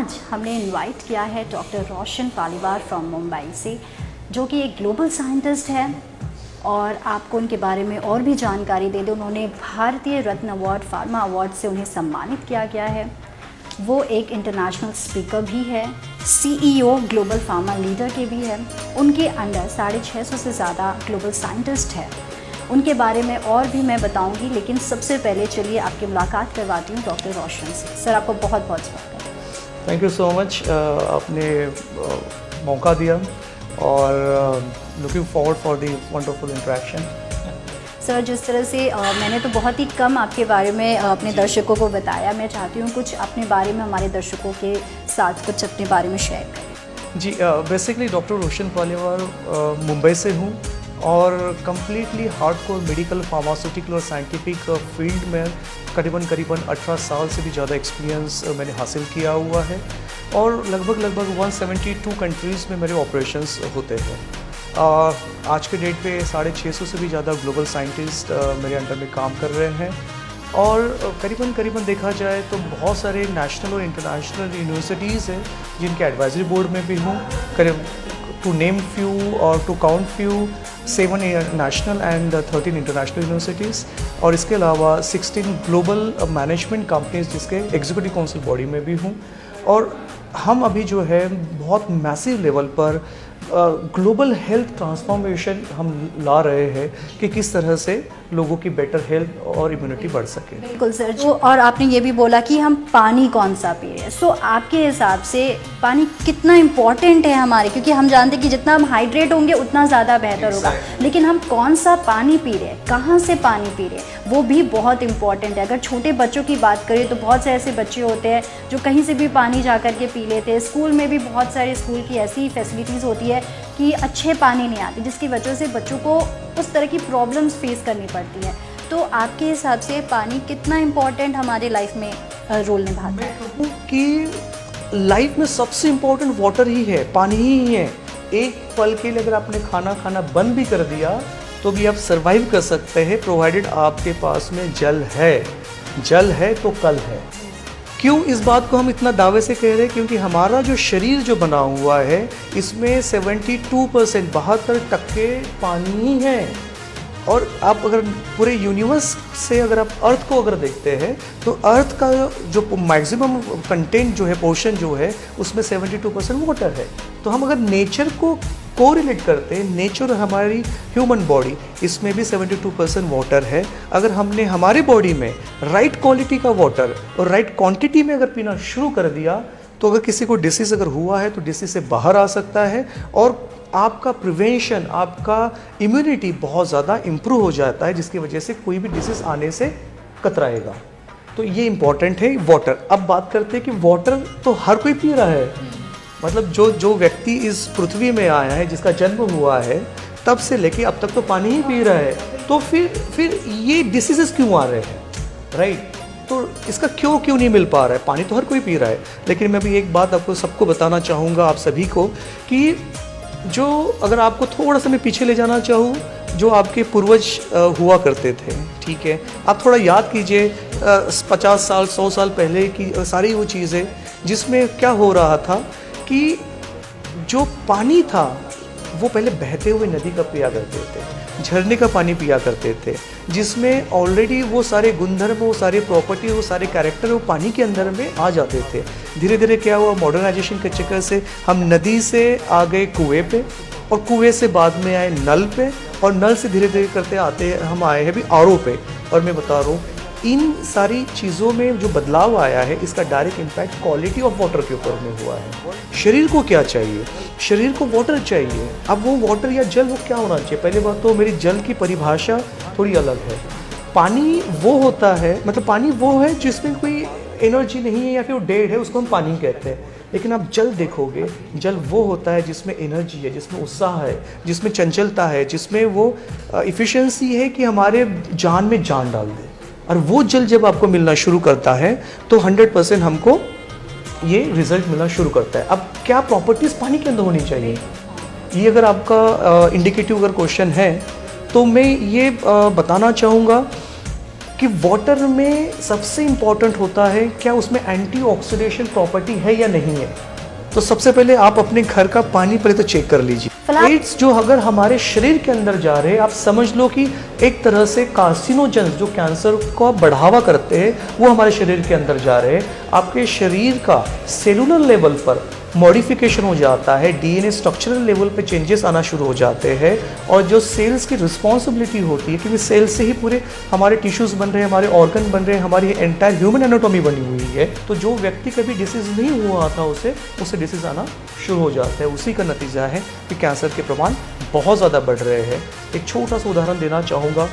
आज हमने इनवाइट किया है doctor Roshan Paliwal from Mumbai से, जो कि एक ग्लोबल साइंटिस्ट है और आपको उनके बारे में और भी जानकारी दे दें। उन्होंने भारतीय रत्न अवार्ड, फार्मा अवार्ड से उन्हें सम्मानित किया गया है। वो एक इंटरनेशनल स्पीकर भी है, CEO ग्लोबल फार्मा लीडर के भी है। उनके अंडर 650 से ज़्यादा ग्लोबल साइंटिस्ट है। उनके बारे में और भी मैं बताऊंगी, लेकिन सबसे पहले चलिए आपकी मुलाकात करवाती हूँ डॉक्टर रोशन से। सर, आपको बहुत बहुत स्वागत। थैंक यू सो मच, आपने मौका दिया और looking forward for the wonderful interaction. Sir, जिस तरह से मैंने तो बहुत ही कम आपके बारे में अपने दर्शकों को बताया, मैं चाहती हूँ कुछ अपने बारे में हमारे दर्शकों के साथ कुछ अपने बारे में शेयर करें। जी, बेसिकली डॉक्टर रोशन पालीवाल मुंबई से हूँ और कम्प्लीटली हार्डकोर मेडिकल, फार्मास्यूटिकल और साइंटिफिक फील्ड में करीबन 18 साल से भी ज़्यादा एक्सपीरियंस मैंने हासिल किया हुआ है और लगभग 172 कंट्रीज़ में मेरे ऑपरेशंस होते हैं। आज के डेट पे 650 से भी ज़्यादा ग्लोबल साइंटिस्ट मेरे अंडर में काम कर रहे हैं और करीबन देखा जाए तो बहुत सारे नेशनल और इंटरनेशनल यूनिवर्सिटीज़ हैं जिनके एडवाइजरी बोर्ड में भी हूँ। करीब टू नेम फ्यू और to count few 7 national and 13 international universities और इसके अलावा 16 ग्लोबल मैनेजमेंट कंपनीज जिसके एग्जीक्यूटिव काउंसिल बॉडी में भी हूँ। और हम अभी जो है बहुत मैसिव लेवल पर ग्लोबल हेल्थ ट्रांसफॉर्मेशन हम ला रहे हैं कि किस तरह से लोगों की बेटर हेल्थ और इम्यूनिटी बढ़ सके। बिल्कुल सर। जो और आपने ये भी बोला कि हम पानी कौन सा पी रहे हैं, सो आपके हिसाब से पानी कितना इम्पोर्टेंट है हमारे, क्योंकि हम जानते हैं कि जितना हम हाइड्रेट होंगे उतना ज़्यादा बेहतर होगा, लेकिन हम कौन सा पानी पी रहे हैं, कहाँ से पानी पी रहे हैं, वो भी बहुत इंपॉर्टेंट है। अगर छोटे बच्चों की बात करें तो बहुत से ऐसे बच्चे होते हैं जो कहीं से भी पानी जा कर के पी लेते हैं। स्कूल में भी बहुत सारे स्कूल की ऐसी फैसिलिटीज़ होती है कि अच्छे पानी नहीं आते, जिसकी वजह से बच्चों को उस तरह की प्रॉब्लम्स फेस करनी पड़ती है। तो आपके हिसाब से पानी कितना इम्पोर्टेंट हमारे लाइफ में रोल निभाता है? मैं कहूँ कि लाइफ में सबसे इम्पोर्टेंट वाटर ही है, पानी ही है। एक पल के लिए अगर आपने खाना बंद भी कर दिया तो भी आप सर्वाइव कर सकते हैं, प्रोवाइडेड आपके पास में जल है। जल है तो कल है। क्यों इस बात को हम इतना दावे से कह रहे हैं? क्योंकि हमारा जो शरीर जो बना हुआ है इसमें 72% 72% पानी ही है। और आप अगर पूरे यूनिवर्स से अगर आप अर्थ को अगर देखते हैं तो अर्थ का जो मैक्सिमम कंटेंट जो है, पोर्शन जो है, उसमें 72% वाटर है। तो हम अगर नेचर को कोरिलेट करते हैं, नेचर और हमारी ह्यूमन बॉडी, इसमें भी 72% वाटर है। अगर हमने हमारे बॉडी में राइट क्वालिटी का वाटर और राइट क्वांटिटी में अगर पीना शुरू कर दिया तो अगर किसी को डिसीज़ अगर हुआ है तो डिसीज़ से बाहर आ सकता है और आपका प्रिवेंशन, आपका इम्यूनिटी बहुत ज़्यादा इम्प्रूव हो जाता है, जिसकी वजह से कोई भी डिसीज़ आने से कतराएगा। तो ये इम्पॉर्टेंट है वाटर। अब बात करते हैं कि वाटर तो हर कोई पी रहा है, मतलब जो व्यक्ति इस पृथ्वी में आया है, जिसका जन्म हुआ है, तब से लेके अब तक तो पानी ही पी रहा है। तो फिर ये डिसीजेस क्यों आ रहे हैं, राइट? तो इसका क्यों नहीं मिल पा रहा है? पानी तो हर कोई पी रहा है। लेकिन मैं भी एक बात आपको सबको बताना चाहूँगा, आप सभी को, कि जो अगर आपको थोड़ा सा मैं पीछे ले जाना चाहूँ, जो आपके पूर्वज हुआ करते थे, ठीक है, आप थोड़ा याद कीजिए 50 साल 100 साल पहले की सारी वो चीज़ें, जिसमें क्या हो रहा था कि जो पानी था वो पहले बहते हुए नदी का पिया करते थे, झरने का पानी पिया करते थे, जिसमें ऑलरेडी वो सारे गुणधर्म, वो सारे प्रॉपर्टी, वो सारे कैरेक्टर वो पानी के अंदर में आ जाते थे। धीरे धीरे क्या हुआ, मॉडर्नाइजेशन के चक्कर से हम नदी से आ गए कुएं पे और कुएं से बाद में आए नल पे और नल से धीरे धीरे करते आते हम आए हैं भी आरओ पे। और मैं बता रहा हूँ, इन सारी चीज़ों में जो बदलाव आया है इसका direct impact quality of water के ऊपर में हुआ है। शरीर को क्या चाहिए? शरीर को वाटर चाहिए। अब वो वाटर या जल वो क्या होना चाहिए? पहले बात तो मेरी जल की परिभाषा थोड़ी अलग है। पानी वो होता है, मतलब पानी वो है जिसमें कोई एनर्जी नहीं है या फिर वो डेड है, उसको हम पानी कहते हैं। लेकिन आप जल देखोगे, जल वो होता है जिसमें एनर्जी है, जिसमें उत्साह है, जिसमें चंचलता है, जिसमें वो इफ़िशियंसी है कि हमारे जान में जान डाल दे। और वो जल जब आपको मिलना शुरू करता है तो 100% हमको ये रिजल्ट मिलना शुरू करता है। अब क्या प्रॉपर्टीज़ पानी के अंदर होनी चाहिए, ये अगर आपका इंडिकेटिव अगर क्वेश्चन है तो मैं ये बताना चाहूँगा कि वाटर में सबसे इम्पॉर्टेंट होता है क्या उसमें एंटीऑक्सीडेशन प्रॉपर्टी है या नहीं है। तो सबसे पहले आप अपने घर का पानी पहले तो चेक कर लीजिए। फ्लाइट्स जो अगर हमारे शरीर के अंदर जा रहे हैं, आप समझ लो कि एक तरह से कार्सिनोजेंस जो कैंसर को बढ़ावा करते हैं वो हमारे शरीर के अंदर जा रहे हैं। आपके शरीर का सेलुलर लेवल पर मॉडिफिकेशन हो जाता है, डीएनए स्ट्रक्चरल लेवल पे चेंजेस आना शुरू हो जाते हैं। और जो सेल्स की रिस्पॉन्सिबिलिटी होती है, क्योंकि सेल से ही पूरे हमारे टिश्यूज़ बन रहे हैं, हमारे ऑर्गन बन रहे हैं, हमारी एंटायर ह्यूमन एनाटॉमी बनी हुई है। तो जो व्यक्ति कभी डिसीज़ नहीं हुआ था उसे डिसीज़ आना शुरू हो जाता है। उसी का नतीजा है कि कैंसर के प्रमाण बहुत ज़्यादा बढ़ रहे हैं। एक छोटा सा उदाहरण देना चाहूँगा।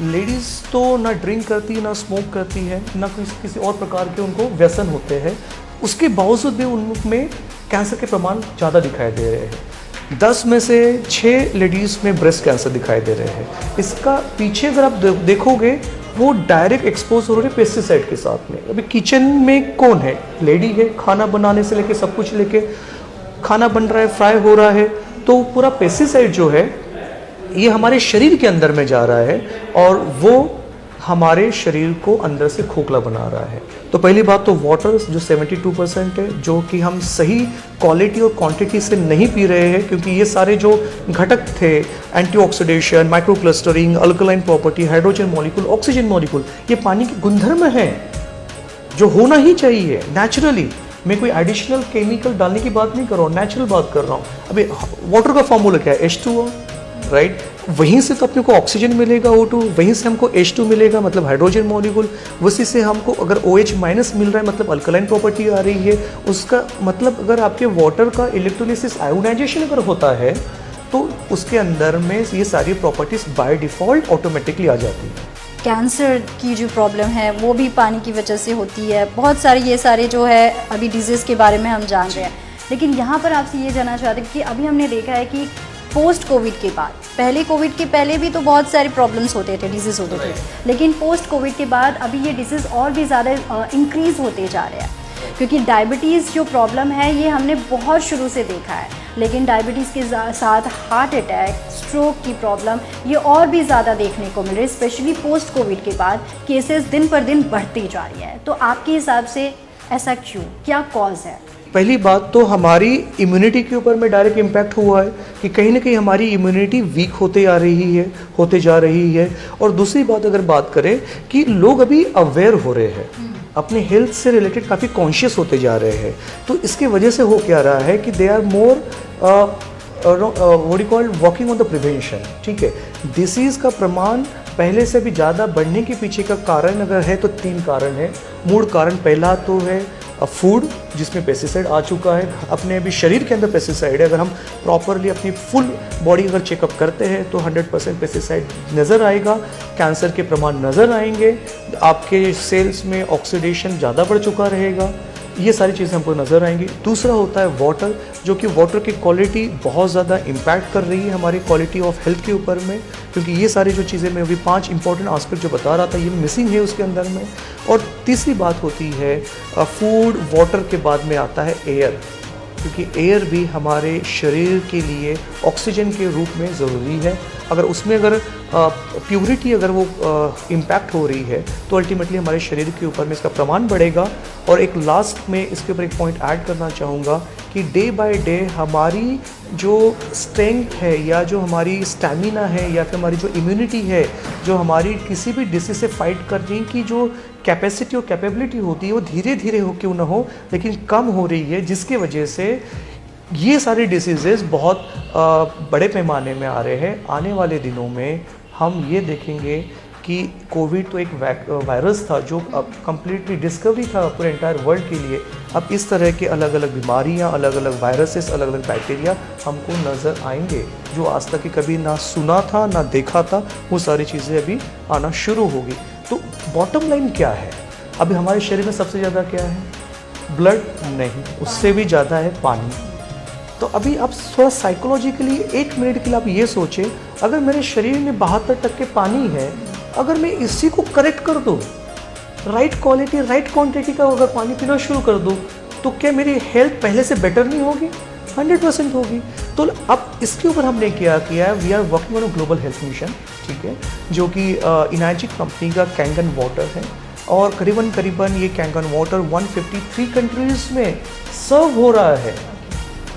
लेडीज़ तो ना ड्रिंक करती, ना स्मोक करती है, ना किसी और प्रकार के उनको व्यसन होते हैं, उसके बावजूद भी उनमें कैंसर के प्रमाण ज़्यादा दिखाई दे रहे हैं। 10 में से 6 लेडीज़ में ब्रेस्ट कैंसर दिखाई दे रहे हैं। इसका पीछे अगर आप देखोगे, वो डायरेक्ट एक्सपोज हो रहे हैं पेस्टिसाइड के साथ में। अभी किचन में कौन है? लेडी है। खाना बनाने से लेके सब कुछ लेके खाना बन रहा है, फ्राई हो रहा है, तो पूरा पेस्टिसाइड जो है ये हमारे शरीर के अंदर में जा रहा है और वो हमारे शरीर को अंदर से खोखला बना रहा है। तो पहली बात तो वाटर जो 72% है, जो कि हम सही क्वालिटी और क्वांटिटी से नहीं पी रहे हैं, क्योंकि ये सारे जो घटक थे, antioxidation, microclustering, alkaline property, hydrogen molecule, oxygen molecule, ये पानी के गुणधर्म हैं जो होना ही चाहिए नेचुरली। मैं कोई एडिशनल केमिकल डालने की बात नहीं कर रहा हूँ, नेचुरल बात कर रहा हूँ। अभी वाटर का फॉर्मूला क्या है? H2O, right? वहीं से तो अपने को ऑक्सीजन मिलेगा O2, वहीं से हमको H2 मिलेगा मतलब हाइड्रोजन मॉलिक्यूल, उसी से हमको अगर OH माइनस मिल रहा है मतलब अल्कलाइन प्रॉपर्टी आ रही है। उसका मतलब अगर आपके वाटर का इलेक्ट्रोलिसिस, आयोनाइजेशन अगर होता है तो उसके अंदर में ये सारी प्रॉपर्टीज बाय डिफ़ॉल्ट ऑटोमेटिकली आ जाती है। कैंसर की जो प्रॉब्लम है वो भी पानी की वजह से होती है। बहुत सारे ये सारे जो है अभी डिजीज़ के बारे में हम जान रहे हैं, लेकिन यहाँ पर आपसे ये जानना चाहते हैं कि अभी हमने देखा है कि पोस्ट कोविड के बाद, पहले कोविड के पहले भी तो बहुत सारे प्रॉब्लम्स होते थे, डिजीज़ होते थे, लेकिन पोस्ट कोविड के बाद अभी ये डिजीज़ और भी ज़्यादा इंक्रीज़ होते जा रहे हैं, क्योंकि डायबिटीज़ जो प्रॉब्लम है ये हमने बहुत शुरू से देखा है, लेकिन डायबिटीज़ के साथ हार्ट अटैक, स्ट्रोक की प्रॉब्लम ये और भी ज़्यादा देखने को मिल रही है। स्पेशली पोस्ट कोविड के बाद केसेस दिन पर दिन बढ़ती जा रही है। तो आपके हिसाब से ऐसा क्यों, क्या कॉज है? पहली बात तो हमारी इम्यूनिटी के ऊपर में डायरेक्ट इम्पैक्ट हुआ है कि कहीं ना कहीं हमारी इम्यूनिटी वीक होते जा रही है। और दूसरी बात अगर बात करें कि लोग अभी अवेयर हो रहे हैं, अपने हेल्थ से रिलेटेड काफ़ी कॉन्शियस होते जा रहे हैं। तो इसके वजह से हो क्या रहा है कि they are more what you call walking on the prevention. ठीक है, डिसीज़ का प्रमाण पहले से भी ज़्यादा बढ़ने के पीछे का कारण अगर है तो 3 कारण है। मूल कारण पहला तो है फूड, जिसमें पेस्टिसाइड आ चुका है, अपने अभी शरीर के अंदर पेस्टिसाइड है। अगर हम प्रॉपरली अपनी फुल बॉडी अगर चेकअप करते हैं तो 100% पेस्टिसाइड नज़र आएगा, कैंसर के प्रमाण नज़र आएंगे, आपके सेल्स में ऑक्सीडेशन ज़्यादा बढ़ चुका रहेगा, ये सारी चीज़ें हमको नज़र आएंगी। दूसरा होता है वाटर, जो कि वाटर की क्वालिटी बहुत ज़्यादा इम्पैक्ट कर रही है हमारी क्वालिटी ऑफ हेल्थ के ऊपर में, क्योंकि ये सारी जो चीज़ें मैं अभी 5 इंपॉर्टेंट एस्पेक्ट जो बता रहा था ये मिसिंग है उसके अंदर में। और तीसरी बात होती है फूड, वाटर के बाद में आता है एयर, क्योंकि एयर भी हमारे शरीर के लिए ऑक्सीजन के रूप में ज़रूरी है। अगर उसमें अगर प्योरिटी अगर वो इम्पैक्ट हो रही है तो अल्टीमेटली हमारे शरीर के ऊपर में इसका प्रमाण बढ़ेगा। और एक लास्ट में इसके ऊपर एक पॉइंट ऐड करना चाहूँगा कि डे बाय डे हमारी जो स्ट्रेंथ है या जो हमारी स्टैमिना है या फिर हमारी जो इम्यूनिटी है, जो हमारी किसी भी डिसीज से फाइट करने की जो कैपेसिटी और कैपेबिलिटी होती है वो धीरे धीरे हो क्यों ना हो लेकिन कम हो रही है, जिसके वजह से ये सारे डिसीज़ेस बहुत बड़े पैमाने में आ रहे हैं। आने वाले दिनों में हम ये देखेंगे कि कोविड तो एक वायरस था जो अब कम्प्लीटली डिस्कवरी था पूरे एंटायर वर्ल्ड के लिए। अब इस तरह के अलग अलग बीमारियां, अलग अलग वायरसेस, अलग अलग बैक्टीरिया हमको नज़र आएंगे जो आज तक कभी ना सुना था ना देखा था, वो सारी चीज़ें अभी आना शुरू होगी। तो बॉटम लाइन क्या है? अभी हमारे शरीर में सबसे ज़्यादा क्या है? ब्लड नहीं, उससे भी ज़्यादा है पानी। तो अभी आप थोड़ा साइकोलॉजिकली 1 मिनट के लिए आप ये सोचें, अगर मेरे शरीर में 72% पानी है, अगर मैं इसी को करेक्ट कर दूँ, राइट क्वालिटी राइट क्वांटिटी का अगर पानी पीना शुरू कर दूँ, तो क्या मेरी हेल्थ पहले से बेटर नहीं होगी? 100% होगी। तो अब इसके ऊपर हमने क्या किया है, we are working on global health mission, ठीक है, जो कि इनाजिक कंपनी का कैंगन वाटर है, और करीबन ये कैंगन वाटर 153 कंट्रीज़ में सर्व हो रहा है।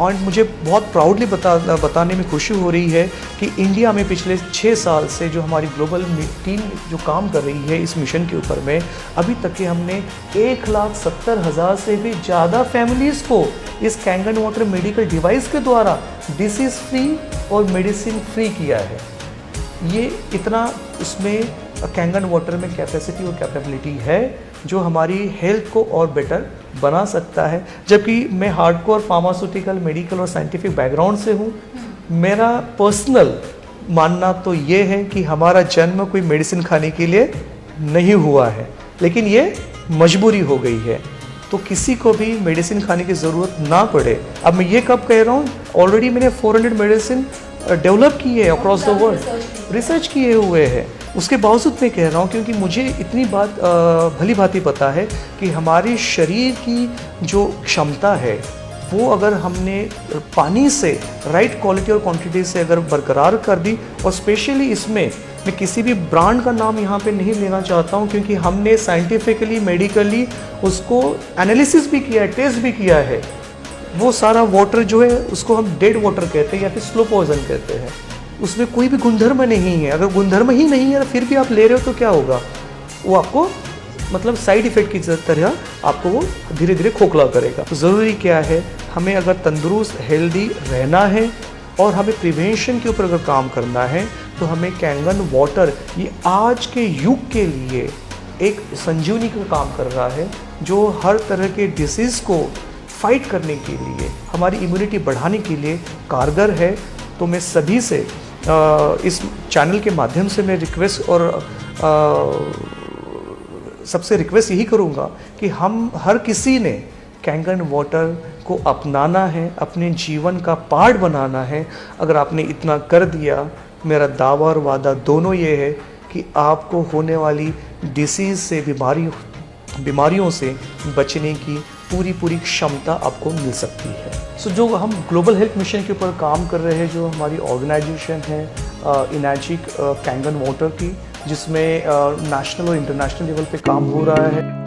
और मुझे बहुत प्राउडली बताने में खुशी हो रही है कि इंडिया में पिछले 6 साल से जो हमारी ग्लोबल टीम जो काम कर रही है इस मिशन के ऊपर में, अभी तक के हमने 1,70,000 से भी ज़्यादा फैमिलीज़ को इस कैंगन वाटर मेडिकल डिवाइस के द्वारा डिसीज़ फ्री और मेडिसिन फ्री किया है। ये इतना उसमें कैंगन वाटर में कैपेसिटी और कैपेबिलिटी है जो हमारी हेल्थ को और बेटर बना सकता है। जबकि मैं हार्डकोर फार्मास्यूटिकल, मेडिकल और साइंटिफिक बैकग्राउंड से हूँ, मेरा पर्सनल मानना तो ये है कि हमारा जन्म कोई मेडिसिन खाने के लिए नहीं हुआ है, लेकिन ये मजबूरी हो गई है, तो किसी को भी मेडिसिन खाने की ज़रूरत ना पड़े। अब मैं ये कब कह रहा हूँ, ऑलरेडी मैंने 400 मेडिसिन डेवलप किए हैं अक्रॉस द वर्ल्ड, रिसर्च किए हुए हैं। उसके बावजूद मैं कह रहा हूँ क्योंकि मुझे इतनी बात भली भांति पता है कि हमारे शरीर की जो क्षमता है वो अगर हमने पानी से राइट क्वालिटी और क्वांटिटी से अगर बरकरार कर दी, और स्पेशली इसमें मैं किसी भी ब्रांड का नाम यहाँ पे नहीं लेना चाहता हूँ क्योंकि हमने साइंटिफिकली, मेडिकली उसको एनालिसिस भी किया है, टेस्ट भी किया है। वो सारा वाटर जो है उसको हम डेड वाटर कहते हैं या फिर स्लो पॉइजन कहते हैं, उसमें कोई भी गुणधर्म नहीं है। अगर गुणधर्म ही नहीं है फिर भी आप ले रहे हो तो क्या होगा, वो आपको मतलब साइड इफ़ेक्ट की तरह आपको वो धीरे धीरे खोखला करेगा। तो ज़रूरी क्या है, हमें अगर तंदुरुस्त हेल्दी रहना है और हमें प्रिवेंशन के ऊपर अगर काम करना है तो हमें कैंगन वाटर ये आज के युग के लिए एक संजीवनी का काम कर रहा है, जो हर तरह के डिसीज़ को फाइट करने के लिए, हमारी इम्यूनिटी बढ़ाने के लिए कारगर है। तो मैं सभी से इस चैनल के माध्यम से मैं रिक्वेस्ट और सबसे रिक्वेस्ट यही करूँगा कि हम हर किसी ने कैंगन वाटर को अपनाना है, अपने जीवन का पार्ट बनाना है। अगर आपने इतना कर दिया, मेरा दावा और वादा दोनों ये है कि आपको होने वाली डिसीज़ से, बीमारियों से बचने की पूरी क्षमता आपको मिल सकती है। सो जो हम ग्लोबल हेल्थ मिशन के ऊपर काम कर रहे हैं, जो हमारी ऑर्गेनाइजेशन है इनाजिक कैंगन वाटर की, जिसमें नेशनल और इंटरनेशनल लेवल पे काम हो रहा है।